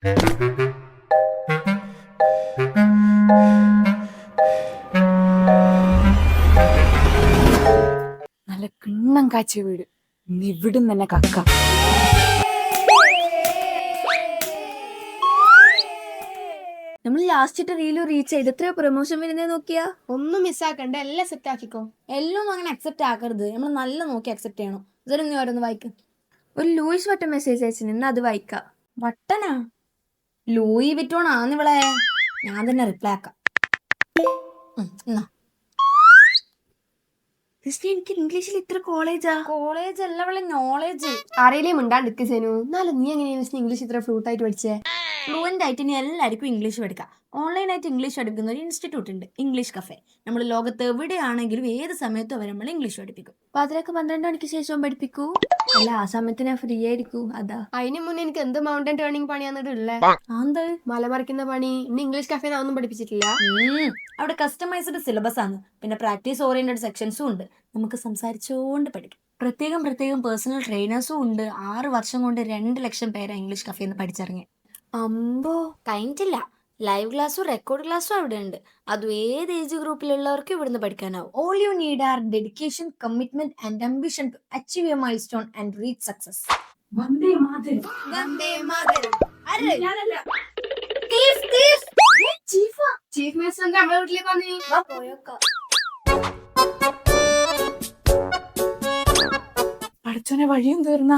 നല്ല കിണ്ണം കാച്ചിയ വീട്. ഇവിടുന്ന് തന്നെ കക്ക. നമ്മൾ ലാസ്റ്റ് റീല് റീച്ച് ചെയ്ത് എത്രയോ പ്രൊമോഷൻ വരുന്നേ നോക്കിയാ. ഒന്നും മിസ്സാക്കണ്ട, എല്ലാം സെറ്റ് ആക്കിക്കോ. എല്ലാം ഒന്നും അങ്ങനെ അക്സെപ്റ്റ് ആക്കരുത്, നമ്മൾ നല്ല നോക്കി അക്സെപ്റ്റ് ചെയ്യണം. ഇതൊന്നും ഓരോന്ന് വായിക്കും. ഒരു ലൂയിസ് വട്ടം മെസ്സേജ് അയച്ചു, നിന്ന് അത് വായിക്കാം. വട്ടനാ? ലൂയി വിറ്റോൺ ആന്ന് ഇവളെ. ഞാൻ തന്നെ റിപ്ലൈ ആക്കാം. എനിക്ക് ഇംഗ്ലീഷിൽ ഇത്ര കോളേജ് അല്ല അവളെ നോളേജ്. ആരെയും മിണ്ടാണ്ടിക്ക് സേനു. എന്നാലും നീ എങ്ങനെയാണ് ഇംഗ്ലീഷ് ഇത്ര ഫ്ലൂട്ട് ആയിട്ട് പഠിച്ചേ? ഫ്ലുവൻ്റ് ആയിട്ട് ഇനി എല്ലാവർക്കും ഇംഗ്ലീഷ് പഠിക്കാം. ഓൺലൈനായിട്ട് ഇംഗ്ലീഷ് പഠിക്കുന്ന ഒരു ഇൻസ്റ്റിറ്റ്യൂട്ട് ഉണ്ട്, ഇംഗ്ലീഷ് കഫേ. നമ്മൾ ലോകത്ത് എവിടെയാണെങ്കിലും ഏത് സമയത്തും അവർ നമ്മൾ ഇംഗ്ലീഷ് പഠിപ്പിക്കും. പാതിരക്ക് 12 മണിക്ക് ശേഷവും പഠിപ്പിക്കൂ. അല്ല, ആ സമയത്ത് ഞാൻ ഫ്രീ ആയിരിക്കൂ. അതാ. അതിന് മുന്നേ എനിക്ക് എന്ത് മൗണ്ടൻ ടേണിംഗ് പണിയാന്നിട്ട് ഉള്ളേ? അത് മലമറിക്കുന്ന പണി. ഇനി ഇംഗ്ലീഷ് കഫേ ഒന്നും പഠിപ്പിച്ചിട്ടില്ല. അവിടെ കസ്റ്റമൈസ്ഡ് സിലബസ് ആണ്, പിന്നെ പ്രാക്ടീസ് ഓറിയന്റഡ് സെക്ഷൻസും ഉണ്ട്. നമുക്ക് സംസാരിച്ചുകൊണ്ട് പഠിക്കും. പ്രത്യേകം പേഴ്സണൽ ട്രെയിനേഴ്സും ഉണ്ട്. 6 വർഷം കൊണ്ട് 2 ലക്ഷം പേരെ ഇംഗ്ലീഷ് കഫേന്ന് പഠിച്ചിറങ്ങി. അമ്പോ, കഴിഞ്ഞിട്ടില്ല. ലൈവ് ക്ലാസ്സും റെക്കോർഡ് ക്ലാസ്സും അവിടെ ഉണ്ട്. അതും ഏത് ഏജ് ഗ്രൂപ്പിലുള്ളവർക്കും ഇവിടുന്ന് പഠിക്കാനാവും. All you need are dedication, commitment and ambition to achieve a milestone and reach success. വന്ദേ മാതരം. ചീഫ് മിനിസ്റ്റർ നമ്മളെ വീട്ടിലേക്ക് വന്നേ. പഠിച്ചോനെ വഴിയും തീർന്ന.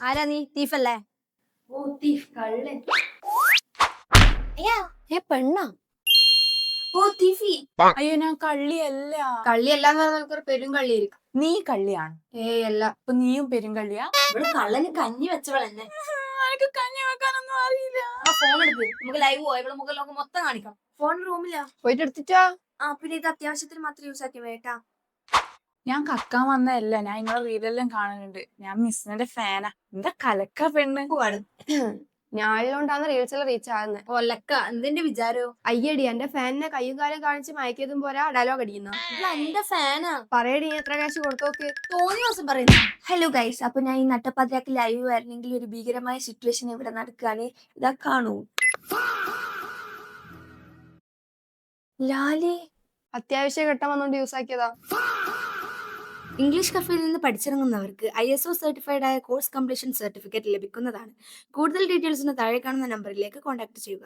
ആരാ നീ? തീഫല്ലേ? ഓ തീഫ്, കള്ളൻ. പെണ്ണാ? ഓ തീഫി. അയ്യോ, ഞാൻ കള്ളിയല്ല. കള്ളിയല്ലാന്ന് പറഞ്ഞാൽ പെരും കള്ളിയായിരിക്കും. നീ കള്ളിയാണ്. അല്ല. അപ്പൊ നീയും പെരുങ്കള്ളിയാ? ഇവിടെ കള്ളന് കഞ്ഞി വെച്ചവളെന്നെ. എനിക്ക് കഞ്ഞി വെക്കാനൊന്നും അറിയില്ല. ഫോൺ എടുക്ക്, നമുക്ക് ലൈവ് പോയി ഇവിടെ മുഖം ലോകം മൊത്തം കാണിക്കാം. ഫോൺ റൂമിലാ. പോയിട്ട് എടുത്തിട്ടാ. പിന്നെ ഇത് അത്യാവശ്യത്തിന് മാത്രം യൂസ് ആക്കി വേട്ടാ. ഞാൻ കക്കാൻ വന്നതല്ല, ഞാൻ നിങ്ങളെ റീലെല്ലാം കാണുന്നുണ്ട്. ഞാൻ മിസ്സിന്റെ ഫാനാ. എന്താ കലക്ക പെണ്ണ്. ഞാനുകൊണ്ടാണ് റീൽസ് എല്ലാം റീച്ച് ആകുന്നത്. ഒലക്ക എന്തിന്റെ വിചാരോ? അയ്യടി, എന്റെ ഫാനിനെ കയ്യും കാലം കാണിച്ച് മയക്കിയതും പോരാ ഡയലോഗ് അടിക്കുന്ന. എന്റെ ഫാനാ. പറയടി, എത്ര കാശ് കൊടുത്തോക്ക്. തോന്നിയ ദിവസം പറയുന്നു. ഹലോ ഗൈസ്, അപ്പൊ ഞാൻ ഈ നട്ടപ്പാതിരാക്ക് ലൈവ് വരണമെങ്കിൽ ഒരു ഭീകരമായ സിറ്റുവേഷൻ ഇവിടെ നടക്കുകയാണ്. ഇതാ കാണൂ. ലാലി അത്യാവശ്യ ഘട്ടം വന്നോണ്ട് യൂസ് ആക്കിയതാ. ഇംഗ്ലീഷ് കഫേയിൽ നിന്ന് പഠിച്ചിറങ്ങുന്നവർക്ക് ISO സർട്ടിഫൈഡ് ആയ കോഴ്സ് കംപ്ലീഷൻ സർട്ടിഫിക്കറ്റ് ലഭിക്കുന്നതാണ്. കൂടുതൽ ഡീറ്റെയിൽസിന് താഴെ കാണുന്ന നമ്പറിലേക്ക് കോൺടാക്ട് ചെയ്യുക.